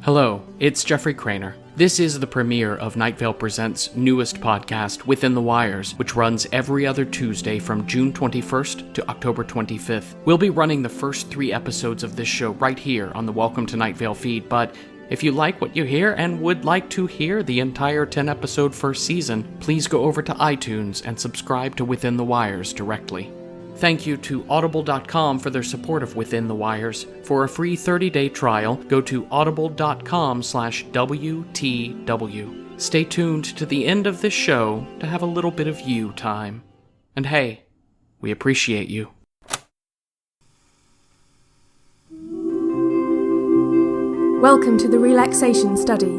Hello, it's Jeffrey Cranor. This is the premiere of Night Vale Presents' newest podcast, Within the Wires, which runs every other Tuesday from June 21st to October 25th. We'll be running the first 3 episodes of this show right here on the Welcome to Night Vale feed, but if you like what you hear and would like to hear the entire 10-episode first season, please go over to iTunes and subscribe to Within the Wires directly. Thank you to Audible.com for their support of Within the Wires. For a free 30-day trial, go to audible.com/WTW. Stay tuned to the end of this show to have a little bit of you time. And hey, we appreciate you. Welcome to the Relaxation Study.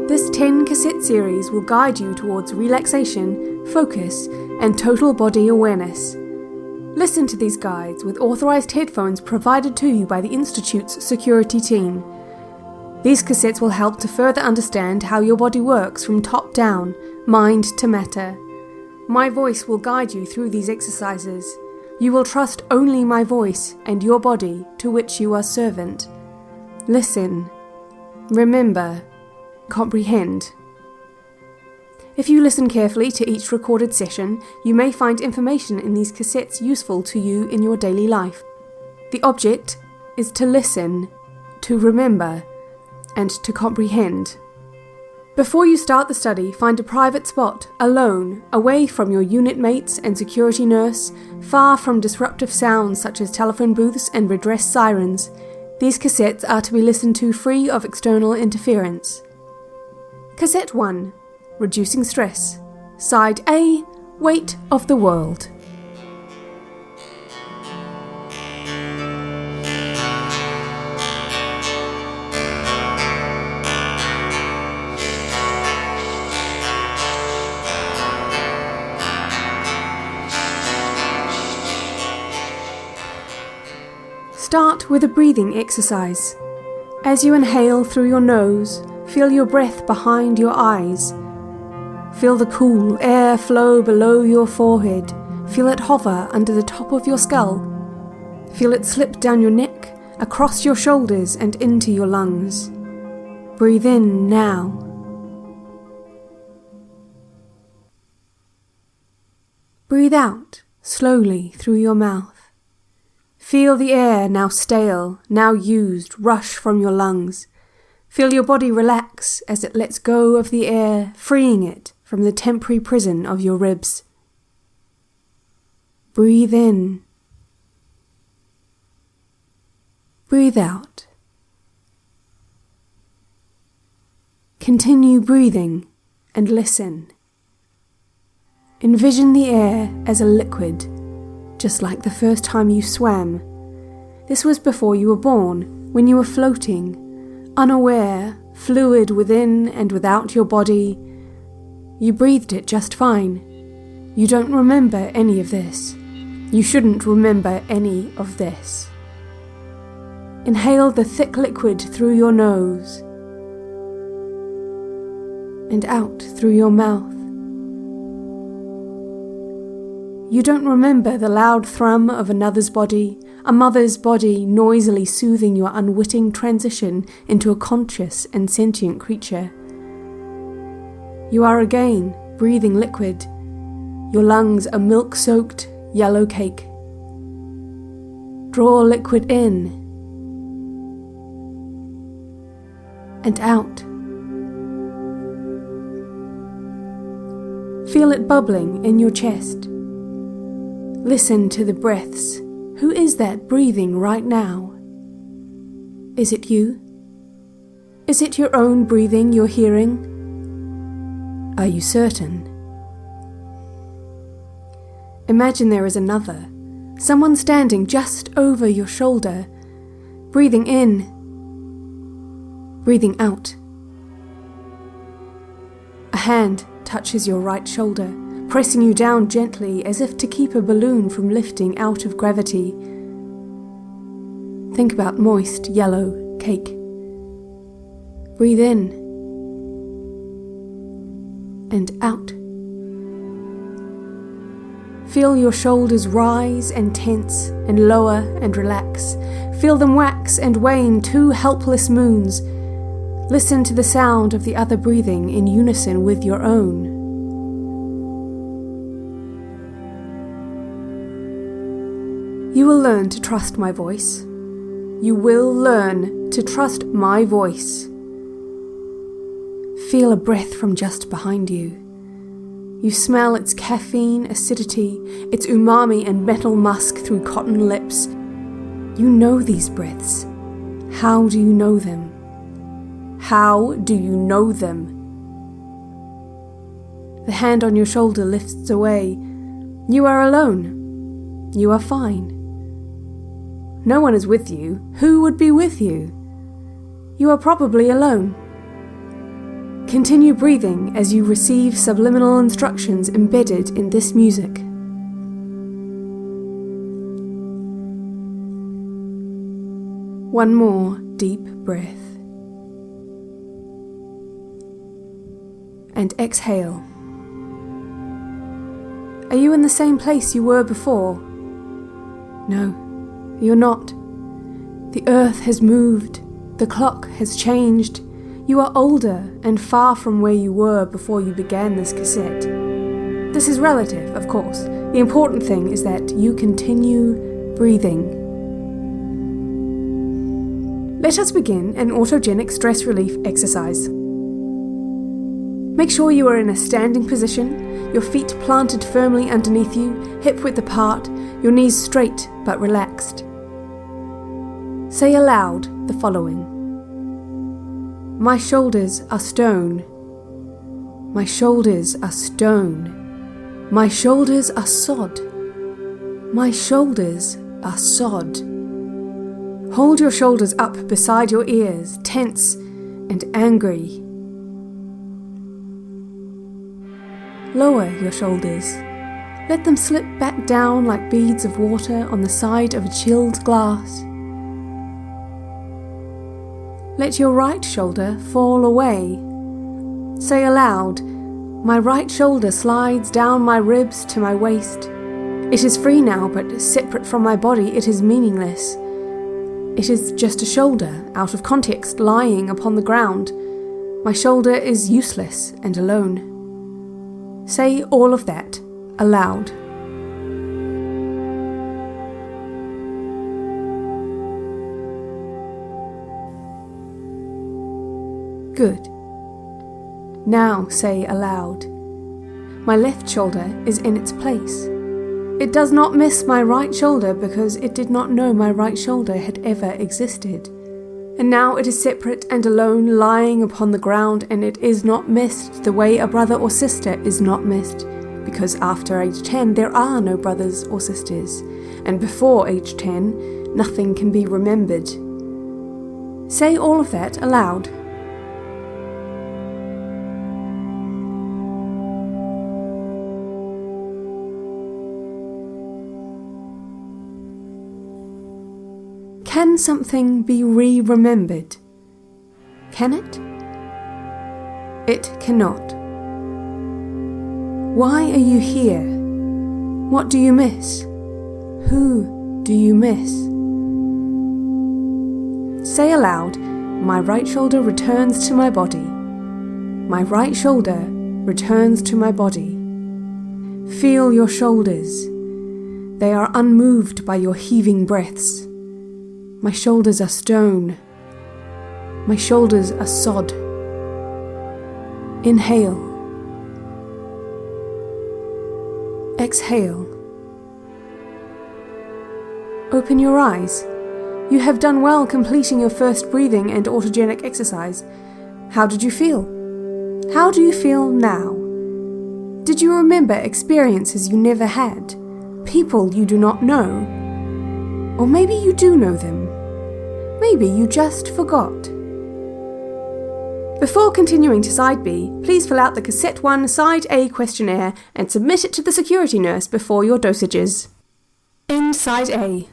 This 10-cassette series will guide you towards relaxation, focus, and total body awareness. Listen to these guides with authorized headphones provided to you by the Institute's security team. These cassettes will help to further understand how your body works from top down, mind to matter. My voice will guide you through these exercises. You will trust only my voice and your body to which you are servant. Listen, remember, comprehend. If you listen carefully to each recorded session, you may find information in these cassettes useful to you in your daily life. The object is to listen, to remember, and to comprehend. Before you start the study, find a private spot, alone, away from your unit mates and security nurse, far from disruptive sounds such as telephone booths and redress sirens. These cassettes are to be listened to free of external interference. Cassette 1. Reducing Stress. Side A, Weight of the World. Start with a breathing exercise. As you inhale through your nose, feel your breath behind your eyes. Feel the cool air flow below your forehead. Feel it hover under the top of your skull. Feel it slip down your neck, across your shoulders and into your lungs. Breathe in now. Breathe out slowly through your mouth. Feel the air, now stale, now used, rush from your lungs. Feel your body relax as it lets go of the air, freeing it from the temporary prison of your ribs. Breathe in. Breathe out. Continue breathing and listen. Envision the air as a liquid, just like the first time you swam. This was before you were born, when you were floating, unaware, fluid within and without your body. You breathed it just fine. You don't remember any of this. You shouldn't remember any of this. Inhale the thick liquid through your nose and out through your mouth. You don't remember the loud thrum of another's body, a mother's body noisily soothing your unwitting transition into a conscious and sentient creature. You are again breathing liquid. Your lungs are milk-soaked yellow cake. Draw liquid in and out. Feel it bubbling in your chest. Listen to the breaths. Who is that breathing right now? Is it you? Is it your own breathing you're hearing? Are you certain? Imagine there is another, someone standing just over your shoulder, breathing in, breathing out. A hand touches your right shoulder, pressing you down gently as if to keep a balloon from lifting out of gravity. Think about moist, yellow cake. Breathe in and out. Feel your shoulders rise and tense and lower and relax. Feel them wax and wane 2 helpless moons. Listen to the sound of the other breathing in unison with your own. You will learn to trust my voice. You will learn to trust my voice. Feel a breath from just behind you. You smell its caffeine, acidity, its umami and metal musk through cotton lips. You know these breaths. How do you know them? How do you know them? The hand on your shoulder lifts away. You are alone. You are fine. No one is with you. Who would be with you? You are probably alone. Continue breathing as you receive subliminal instructions embedded in this music. One more deep breath. And exhale. Are you in the same place you were before? No, you're not. The earth has moved. The clock has changed. You are older and far from where you were before you began this cassette. This is relative, of course. The important thing is that you continue breathing. Let us begin an autogenic stress relief exercise. Make sure you are in a standing position, your feet planted firmly underneath you, hip width apart, your knees straight but relaxed. Say aloud the following. My shoulders are stone. My shoulders are stone. My shoulders are sod. My shoulders are sod. Hold your shoulders up beside your ears, tense and angry. Lower your shoulders. Let them slip back down like beads of water on the side of a chilled glass. Let your right shoulder fall away. Say aloud, my right shoulder slides down my ribs to my waist. It is free now, but separate from my body, it is meaningless. It is just a shoulder, out of context, lying upon the ground. My shoulder is useless and alone. Say all of that aloud. Good. Now say aloud. My left shoulder is in its place. It does not miss my right shoulder because it did not know my right shoulder had ever existed. And now it is separate and alone, lying upon the ground, and it is not missed the way a brother or sister is not missed, because after age 10 there are no brothers or sisters, and before age 10 nothing can be remembered. Say all of that aloud. Can something be re-remembered? Can it? It cannot. Why are you here? What do you miss? Who do you miss? Say aloud, my right shoulder returns to my body. My right shoulder returns to my body. Feel your shoulders. They are unmoved by your heaving breaths. My shoulders are stone. My shoulders are sod. Inhale. Exhale. Open your eyes. You have done well completing your first breathing and autogenic exercise. How did you feel? How do you feel now? Did you remember experiences you never had? People you do not know? Or maybe you do know them. Maybe you just forgot. Before continuing to Side B, please fill out the Cassette 1 Side A questionnaire and submit it to the security nurse before your dosages. End Side A.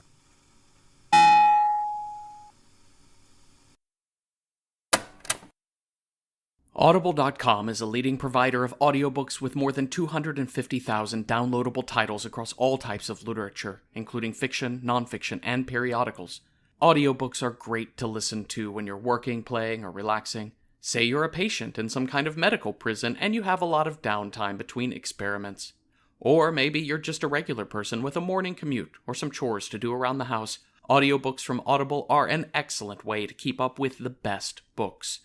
Audible.com is a leading provider of audiobooks with more than 250,000 downloadable titles across all types of literature, including fiction, nonfiction, and periodicals. Audiobooks are great to listen to when you're working, playing, or relaxing. Say you're a patient in some kind of medical prison and you have a lot of downtime between experiments. Or maybe you're just a regular person with a morning commute or some chores to do around the house. Audiobooks from Audible are an excellent way to keep up with the best books.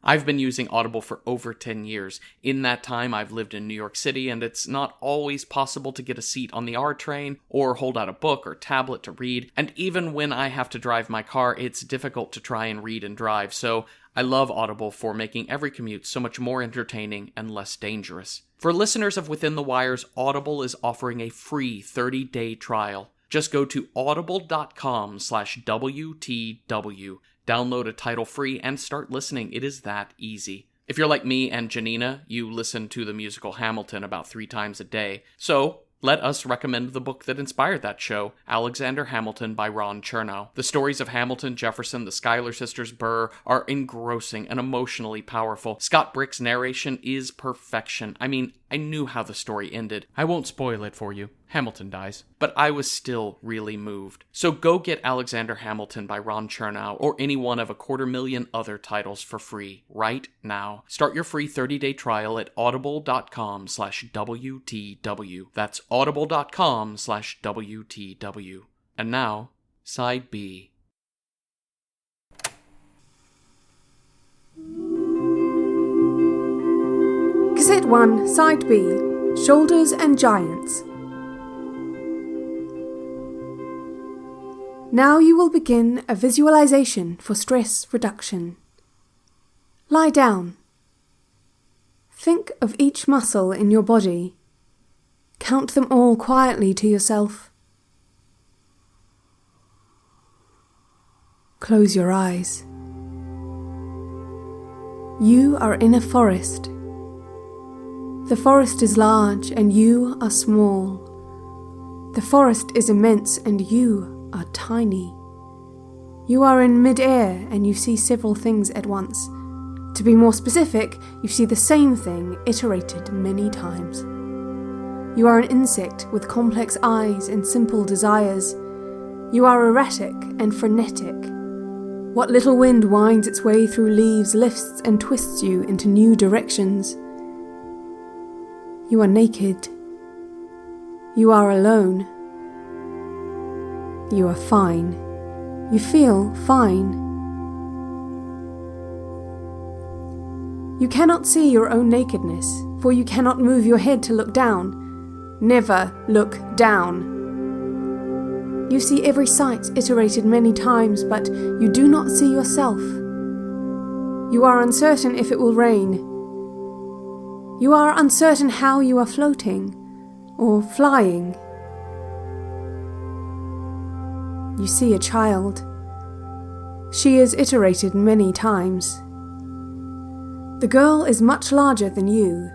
I've been using Audible for over 10 years. In that time, I've lived in New York City, and it's not always possible to get a seat on the R train or hold out a book or tablet to read. And even when I have to drive my car, it's difficult to try and read and drive. So I love Audible for making every commute so much more entertaining and less dangerous. For listeners of Within the Wires, Audible is offering a free 30-day trial. Just go to audible.com/WTW. Download a title free and start listening. It is that easy. If you're like me and Janina, you listen to the musical Hamilton about 3 times a day. So let us recommend the book that inspired that show, Alexander Hamilton by Ron Chernow. The stories of Hamilton, Jefferson, the Schuyler sisters, Burr are engrossing and emotionally powerful. Scott Brick's narration is perfection. I mean, I knew how the story ended. I won't spoil it for you. Hamilton dies. But I was still really moved. So go get Alexander Hamilton by Ron Chernow or any one of 250,000 other titles for free right now. Start your free 30-day trial at audible.com/WTW. That's audible.com/WTW. And now, Side B. Cassette 1, Side B, Shoulders and Giants. Now you will begin a visualization for stress reduction. Lie down. Think of each muscle in your body. Count them all quietly to yourself. Close your eyes. You are in a forest. The forest is large and you are small. The forest is immense and you are tiny. You are in mid-air and you see several things at once. To be more specific, you see the same thing iterated many times. You are an insect with complex eyes and simple desires. You are erratic and frenetic. What little wind winds its way through leaves lifts and twists you into new directions. You are naked. You are alone. You are fine. You feel fine. You cannot see your own nakedness, for you cannot move your head to look down. Never look down. You see every sight iterated many times, but you do not see yourself. You are uncertain if it will rain. You are uncertain how you are floating or flying. You see a child. She is iterated many times. The girl is much larger than you.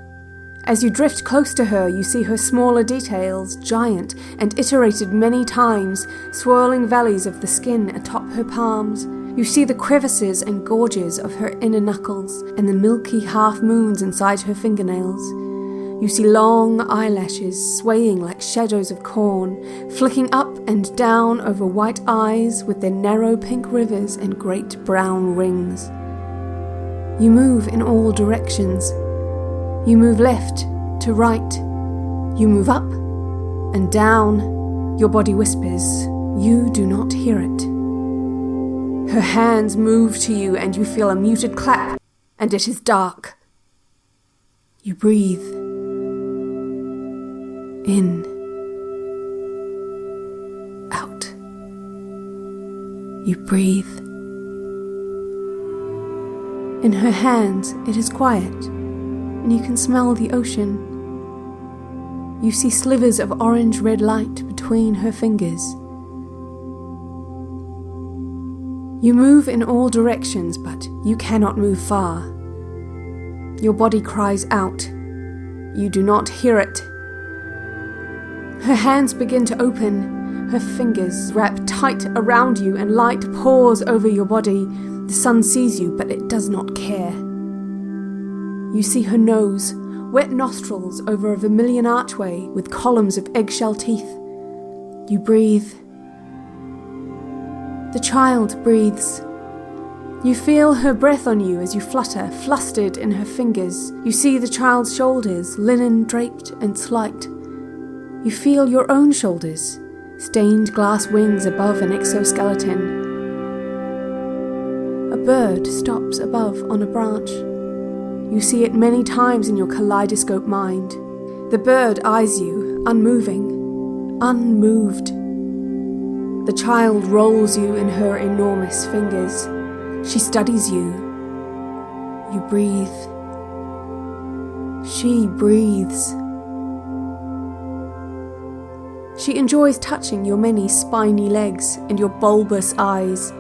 As you drift close to her, you see her smaller details, giant and iterated many times, swirling valleys of the skin atop her palms. You see the crevices and gorges of her inner knuckles and the milky half-moons inside her fingernails. You see long eyelashes swaying like shadows of corn, flicking up and down over white eyes with their narrow pink rivers and great brown rings. You move in all directions. You move left to right. You move up and down. Your body whispers. You do not hear it. Her hands move to you and you feel a muted clap, and it is dark. You breathe. In. Out. You breathe. In her hands it is quiet, and you can smell the ocean. You see slivers of orange-red light between her fingers. You move in all directions, but you cannot move far. Your body cries out. You do not hear it. Her hands begin to open. Her fingers wrap tight around you and light pours over your body. The sun sees you, but it does not care. You see her nose, wet nostrils over a vermilion archway with columns of eggshell teeth. You breathe. The child breathes. You feel her breath on you as you flutter, flustered in her fingers. You see the child's shoulders, linen draped and slight. You feel your own shoulders, stained glass wings above an exoskeleton. A bird stops above on a branch. You see it many times in your kaleidoscope mind. The bird eyes you, unmoving, unmoved. The child rolls you in her enormous fingers. She studies you. You breathe. She breathes. She enjoys touching your many spiny legs and your bulbous eyes.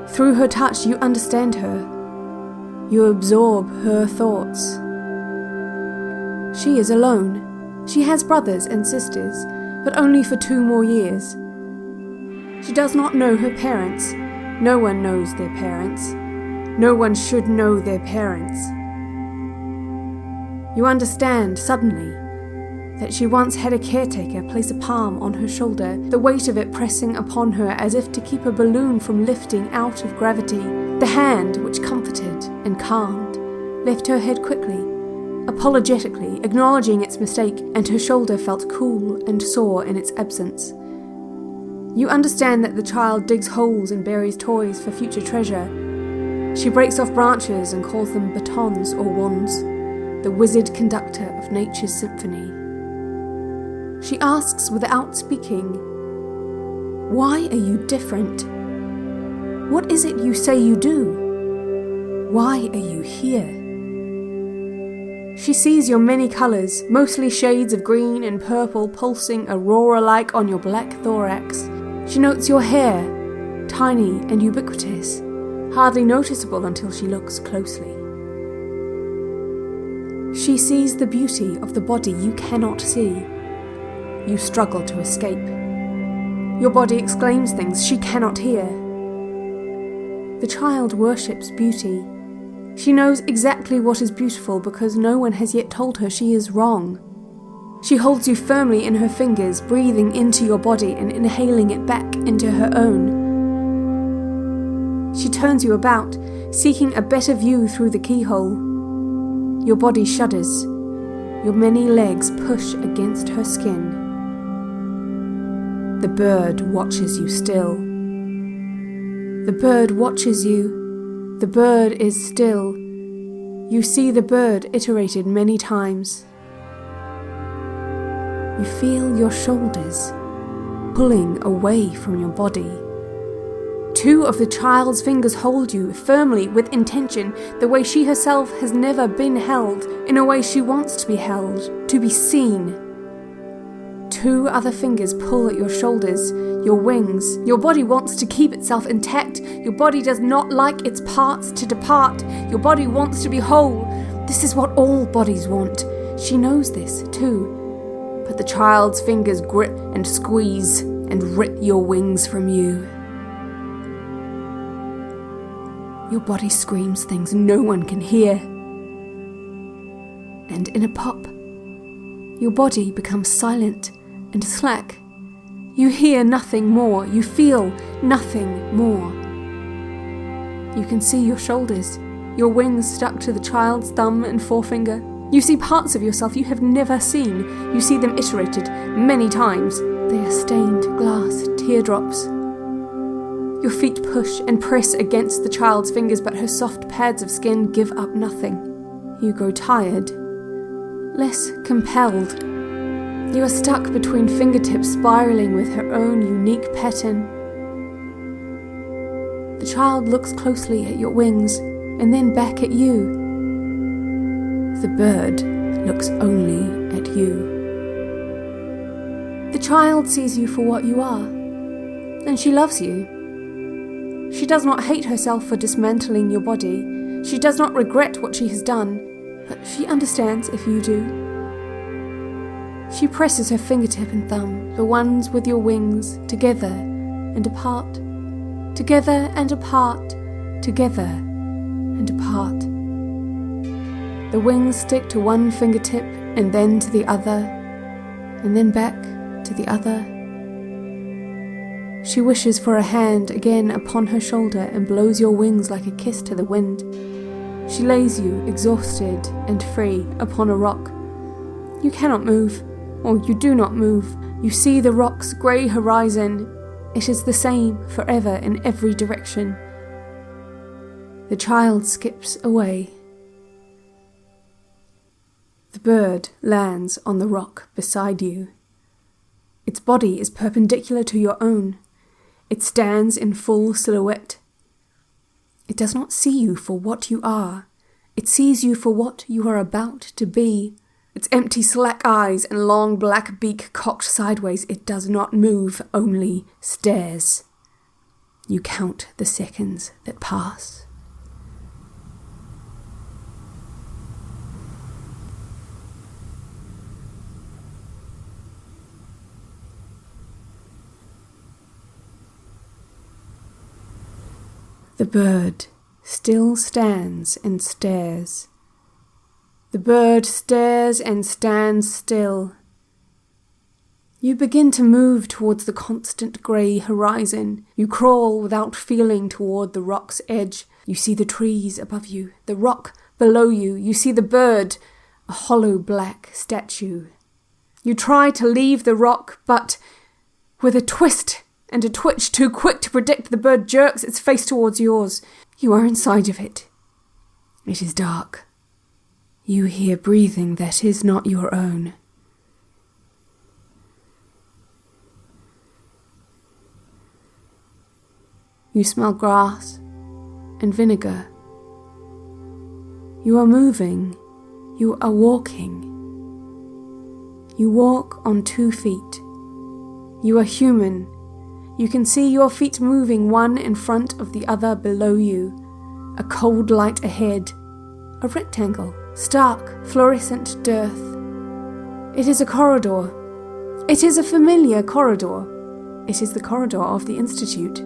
Through her touch, you understand her. You absorb her thoughts. She is alone. She has brothers and sisters, but only for 2 more years. She does not know her parents. No one knows their parents. No one should know their parents. You understand, suddenly, that she once had a caretaker place a palm on her shoulder, the weight of it pressing upon her as if to keep a balloon from lifting out of gravity. The hand, which comforted and calmed, left her head quickly, apologetically, acknowledging its mistake, and her shoulder felt cool and sore in its absence. You understand that the child digs holes and buries toys for future treasure. She breaks off branches and calls them batons or wands, the wizard conductor of nature's symphony. She asks without speaking, "Why are you different? What is it you say you do? Why are you here?" She sees your many colours, mostly shades of green and purple pulsing aurora-like on your black thorax. She notes your hair, tiny and ubiquitous, hardly noticeable until she looks closely. She sees the beauty of the body you cannot see. You struggle to escape. Your body exclaims things she cannot hear. The child worships beauty. She knows exactly what is beautiful because no one has yet told her she is wrong. She holds you firmly in her fingers, breathing into your body and inhaling it back into her own. She turns you about, seeking a better view through the keyhole. Your body shudders. Your many legs push against her skin. The bird watches you still. The bird watches you. The bird is still. You see the bird iterated many times. You feel your shoulders pulling away from your body. 2 of the child's fingers hold you firmly with intention, the way she herself has never been held, in a way she wants to be held, to be seen. 2 other fingers pull at your shoulders, your wings. Your body wants to keep itself intact. Your body does not like its parts to depart. Your body wants to be whole. This is what all bodies want. She knows this, too. But the child's fingers grip and squeeze and rip your wings from you. Your body screams things no one can hear. And in a pop, your body becomes silent and slack. You hear nothing more. You feel nothing more. You can see your shoulders, your wings stuck to the child's thumb and forefinger. You see parts of yourself you have never seen. You see them iterated many times. They are stained glass teardrops. Your feet push and press against the child's fingers, but her soft pads of skin give up nothing. You grow tired, less compelled. You are stuck between fingertips spiraling with her own unique pattern. The child looks closely at your wings and then back at you. The bird looks only at you. The child sees you for what you are, and she loves you. She does not hate herself for dismantling your body. She does not regret what she has done, but she understands if you do. She presses her fingertip and thumb, the ones with your wings, together and apart, together and apart, together and apart. The wings stick to one fingertip and then to the other, and then back to the other. She wishes for a hand again upon her shoulder and blows your wings like a kiss to the wind. She lays you, exhausted and free, upon a rock. You cannot move, or you do not move. You see the rock's grey horizon. It is the same forever in every direction. The child skips away. The bird lands on the rock beside you. Its body is perpendicular to your own. It stands in full silhouette. It does not see you for what you are. It sees you for what you are about to be. Its empty slack eyes and long black beak cocked sideways, it does not move, only stares. You count the seconds that pass. The bird still stands and stares. The bird stares and stands still. You begin to move towards the constant grey horizon. You crawl without feeling toward the rock's edge. You see the trees above you, the rock below you. You see the bird, a hollow black statue. You try to leave the rock, but with a twist and a twitch too quick to predict, the bird jerks its face towards yours. You are inside of it. It is dark. You hear breathing that is not your own. You smell grass and vinegar. You are moving. You are walking. You walk on 2 feet. You are human. You can see your feet moving, one in front of the other below you. A cold light ahead. A rectangle. Stark, fluorescent dearth. It is a corridor. It is a familiar corridor. It is the corridor of the Institute.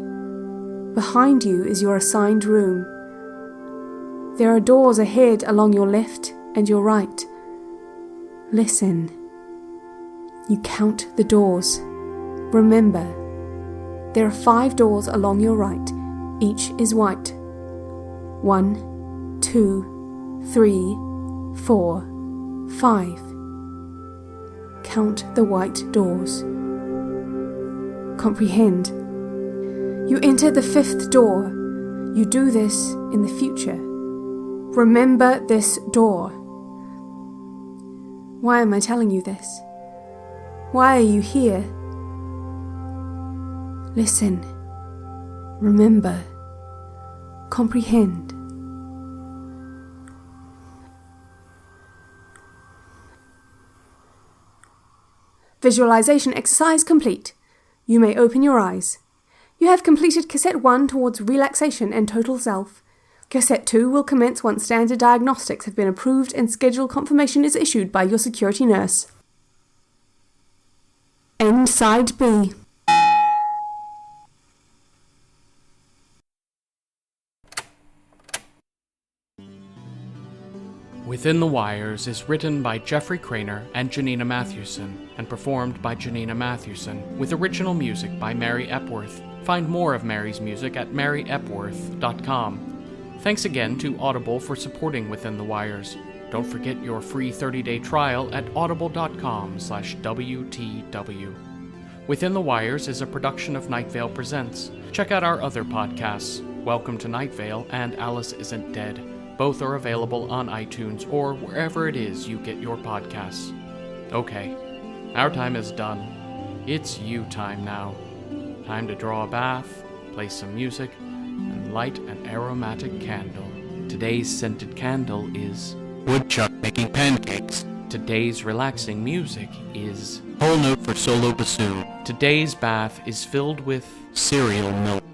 Behind you is your assigned room. There are doors ahead along your left and your right. Listen. You count the doors. Remember, there are 5 doors along your right. Each is white. 1, 2, 3, 4, 5. Count the white doors. Comprehend. You enter the 5th door. You do this in the future. Remember this door. Why am I telling you this? Why are you here? Listen. Remember. Comprehend. Visualization exercise complete. You may open your eyes. You have completed Cassette 1 towards Relaxation and Total Self. Cassette 2 will commence once standard diagnostics have been approved and schedule confirmation is issued by your security nurse. End Side B. Within the Wires is written by Jeffrey Cranor and Janina Matthewson, and performed by Janina Matthewson, with original music by Mary Epworth. Find more of Mary's music at maryepworth.com. Thanks again to Audible for supporting Within the Wires. Don't forget your free 30-day trial at audible.com/WTW. Within the Wires is a production of Night Vale Presents. Check out our other podcasts, Welcome to Night Vale and Alice Isn't Dead. Both are available on iTunes or wherever it is you get your podcasts. Okay, our time is done. It's you time now. Time to draw a bath, play some music, and light an aromatic candle. Today's scented candle is Woodchuck making pancakes. Today's relaxing music is Whole note for solo bassoon. Today's bath is filled with Cereal milk.